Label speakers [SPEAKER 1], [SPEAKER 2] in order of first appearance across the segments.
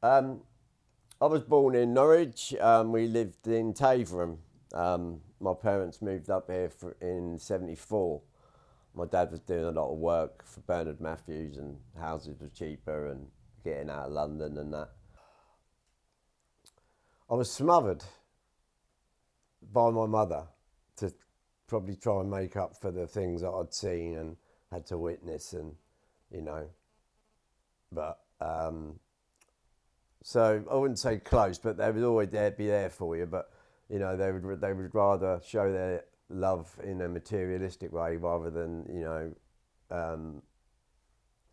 [SPEAKER 1] I was born in Norwich. We lived in Taverham. My parents moved up here in '74. My dad was doing a lot of work for Bernard Matthews, and houses were cheaper and getting out of London and that. I was smothered by my mother to probably try and make up for the things that I'd seen and had to witness, and you know, but so I wouldn't say close, but they would always be there for you. But you know, they would rather show their love in a materialistic way rather than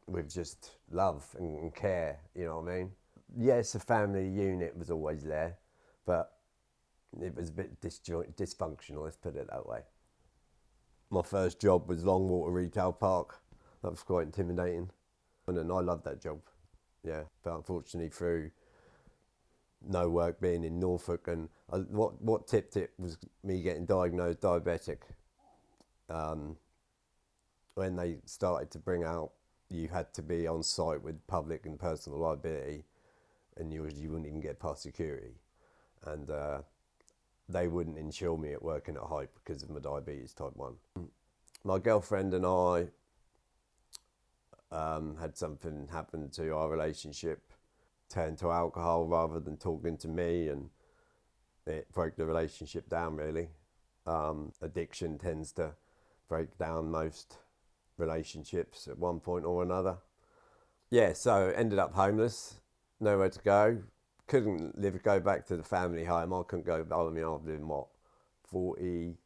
[SPEAKER 1] with just love and care. You know what I mean? Yes, a family unit was always there, but it was a bit dysfunctional. Let's put it that way. My first job was Longwater Retail Park. That was quite intimidating, and I loved that job. Yeah, but unfortunately, through no work being in Norfolk, and what tipped it was me getting diagnosed diabetic. When they started to bring out you had to be on site with public and personal liability, and you wouldn't even get past security, and they wouldn't insure me at working at height because of my diabetes type 1. My girlfriend and I had something happen to our relationship, turned to alcohol rather than talking to me, and it broke the relationship down really. Addiction tends to break down most relationships at one point or another. Yeah, so ended up homeless, nowhere to go. Couldn't go back to the family home. I couldn't go, I mean, I was doing what, 40,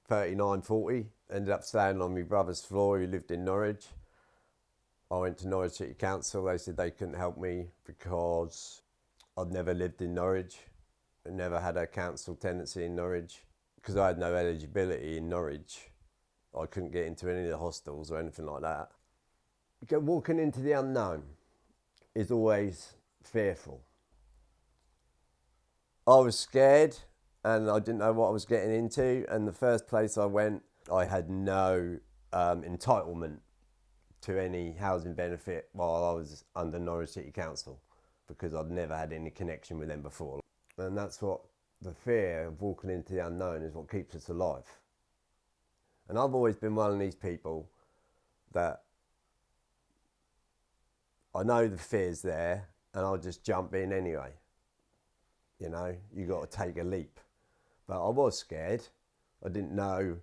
[SPEAKER 1] 39, 40. Ended up staying on my brother's floor who lived in Norwich. I went to Norwich City Council. They said they couldn't help me because I'd never lived in Norwich. I never had a council tenancy in Norwich. Because I had no eligibility in Norwich, I couldn't get into any of the hostels or anything like that. Walking into the unknown is always fearful. I was scared and I didn't know what I was getting into. And the first place I went, I had no entitlement to any housing benefit while I was under Norwich City Council, because I'd never had any connection with them before. And that's what the fear of walking into the unknown is, what keeps us alive. And I've always been one of these people that I know the fear's there and I'll just jump in anyway. You know, you got to take a leap. But I was scared. I didn't know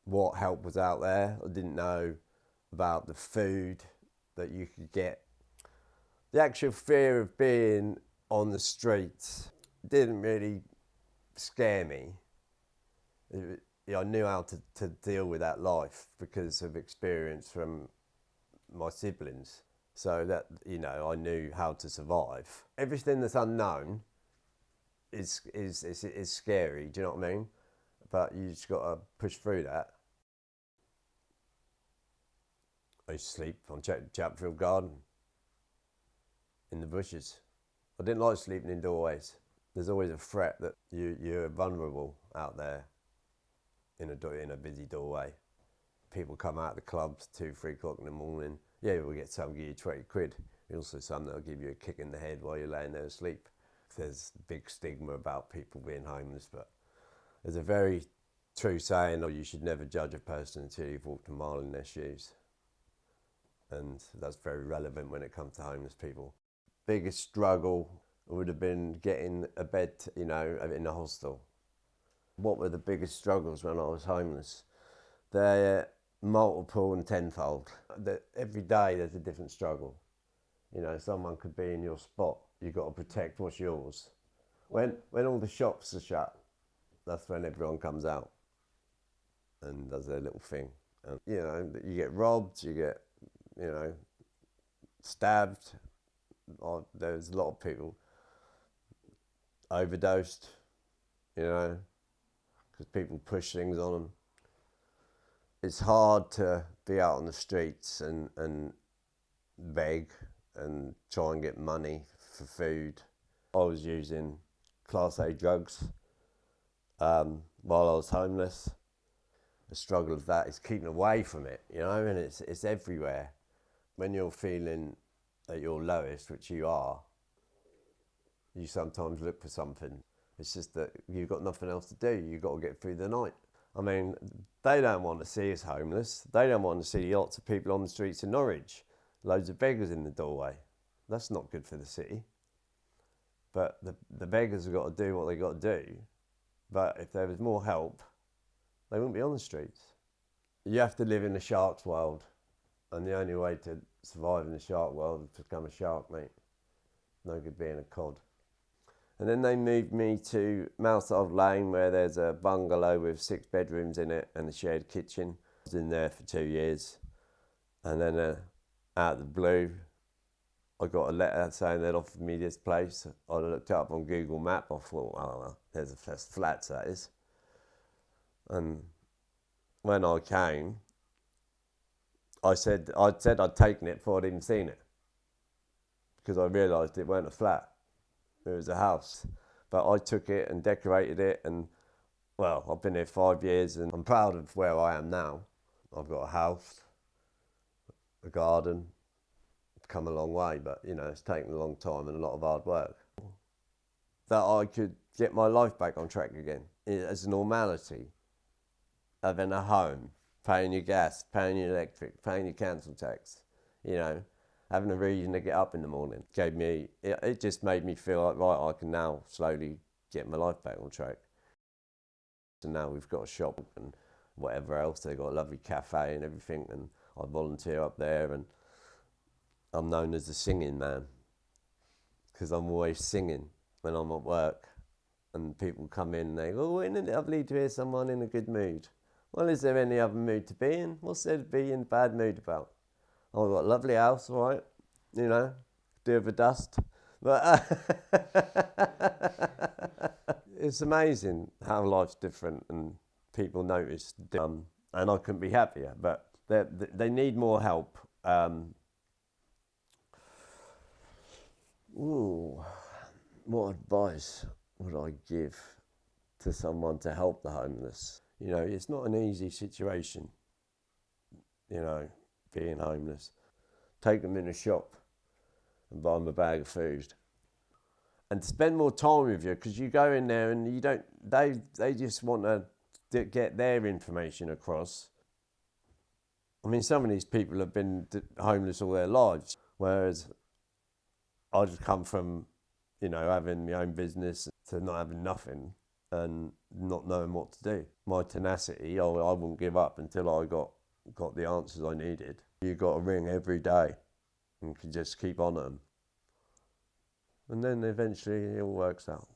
[SPEAKER 1] what help was out there. I didn't know about the food that you could get. The actual fear of being on the streets didn't really scare me. I knew how to deal with that life because of experience from my siblings. So that, you know, I knew how to survive. Everything that's unknown is scary, do you know what I mean? But you just got to push through that. I used to sleep on Chatfield Garden in the bushes. I didn't like sleeping in doorways. There's always a threat that you're vulnerable out there in a busy doorway. People come out of the clubs 2, 3 o'clock in the morning. Yeah, we'll get some, give you 20 quid. Also some that'll give you a kick in the head while you're laying there asleep. There's a big stigma about people being homeless, but there's a very true saying, you should never judge a person until you've walked a mile in their shoes. And that's very relevant when it comes to homeless people. Biggest struggle would have been getting a bed, you know, in a hostel. What were the biggest struggles when I was homeless? They're multiple and tenfold. Every day there's a different struggle. You know, someone could be in your spot. You've got to protect what's yours. When all the shops are shut, that's when everyone comes out and does their little thing. And, you know, you get robbed, you get, you know, stabbed. There's a lot of people overdosed, you know, because people push things on them. It's hard to be out on the streets and beg and try and get money for food. I was using Class A drugs while I was homeless. The struggle of that is keeping away from it, you know, and it's everywhere. When you're feeling at your lowest, which you are, you sometimes look for something. It's just that you've got nothing else to do. You've got to get through the night. I mean, they don't want to see us homeless. They don't want to see lots of people on the streets in Norwich, loads of beggars in the doorway. That's not good for the city. But the beggars have got to do what they got to do. But if there was more help, they wouldn't be on the streets. You have to live in the shark's world. And the only way to survive in the shark world is to become a shark, mate. No good being a cod. And then they moved me to Mousehole Lane, where there's a bungalow with 6 bedrooms in it and a shared kitchen. I was in there for 2 years. And then out of the blue, I got a letter saying they'd offered me this place. I looked it up on Google Maps. I thought, oh, well, there's a first flats, that is. And when I came, I said I'd taken it before I'd even seen it, because I realised it weren't a flat, it was a house. But I took it and decorated it, and well, I've been here 5 years and I'm proud of where I am now. I've got a house, a garden. I've come a long way, but you know, it's taken a long time and a lot of hard work. That I could get my life back on track again, as a normality, having a home, paying your gas, paying your electric, paying your council tax, you know, having a reason to get up in the morning. It just made me feel like, right, I can now slowly get my life back on track. So now we've got a shop and whatever else, they've got a lovely cafe and everything, and I volunteer up there, and I'm known as the singing man, because I'm always singing when I'm at work, and people come in and they go, oh, isn't it lovely to hear someone in a good mood? Well, is there any other mood to be in? What's there to be in a bad mood about? Oh, I've got a lovely house, all right, you know, do with the dust. But it's amazing how life's different and people notice. And I couldn't be happier, but they need more help. What advice would I give to someone to help the homeless? You know, it's not an easy situation, you know, being homeless. Take them in a shop and buy them a bag of food. And spend more time with you, because you go in there and you don't, they just want to get their information across. I mean, some of these people have been homeless all their lives, whereas I just come from, you know, having my own business to not having nothing and not knowing what to do. My tenacity, I wouldn't give up until I got the answers I needed. You got to ring every day and can just keep on them. And then eventually it all works out.